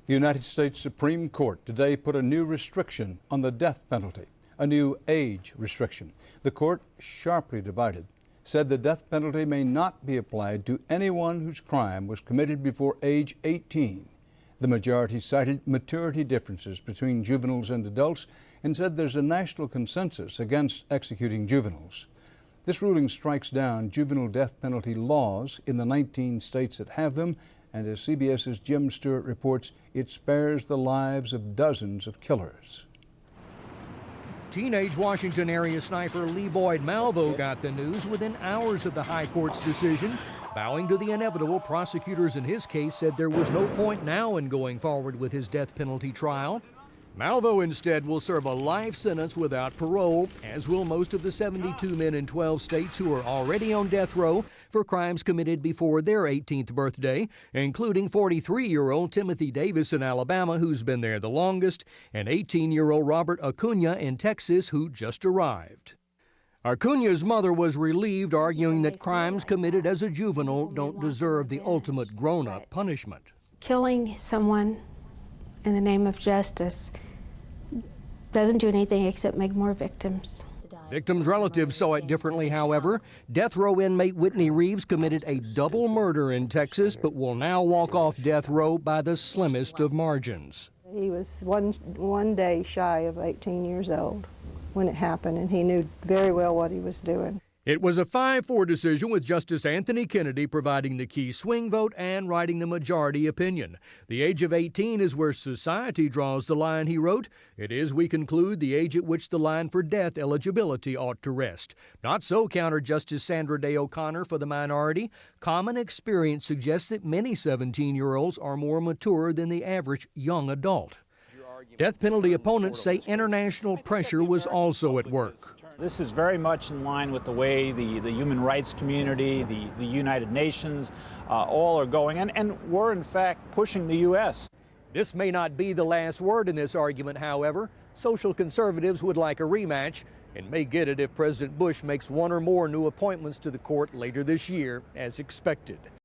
The United States Supreme Court today put a new restriction on the death penalty, a new age restriction. The court, sharply divided, said the death penalty may not be applied to anyone whose crime was committed before age 18. The majority cited maturity differences between juveniles and adults and said there's a national consensus against executing juveniles. This ruling strikes down juvenile death penalty laws in the 19 states that have them, and as CBS's Jim Stewart reports, it spares the lives of dozens of killers. Teenage Washington area sniper Lee Boyd Malvo got the news within hours of the High Court's decision. Bowing to the inevitable, prosecutors in his case said there was no point now in going forward with his death penalty trial. Malvo instead will serve a life sentence without parole, as will most of the 72 men in 12 states who are already on death row for crimes committed before their 18th birthday, including 43-year-old Timothy Davis in Alabama, who's been there the longest, and 18-year-old Robert Acuna in Texas, who just arrived. Acuna's mother was relieved, arguing that crimes committed as a juvenile don't deserve the ultimate grown-up punishment. Killing someone in the name of justice doesn't do anything except make more victims. Victims' relatives saw it differently, however. Death row inmate Whitney Reeves committed a double murder in Texas, but will now walk off death row by the slimmest of margins. He was one day shy of 18 years old when it happened, and he knew very well what he was doing. It was a 5-4 decision, with Justice Anthony Kennedy providing the key swing vote and writing the majority opinion. The age of 18 is where society draws the line, he wrote. It is, we conclude, the age at which the line for death eligibility ought to rest. Not so, countered Justice Sandra Day O'Connor for the minority. Common experience suggests that many 17-year-olds are more mature than the average young adult. Death penalty opponents say international pressure was also at work. This is very much in line with the way the human rights community, the United Nations, all are going, and we're in fact pushing the U.S. This may not be the last word in this argument, however. Social conservatives would like a rematch and may get it if President Bush makes one or more new appointments to the court later this year, as expected.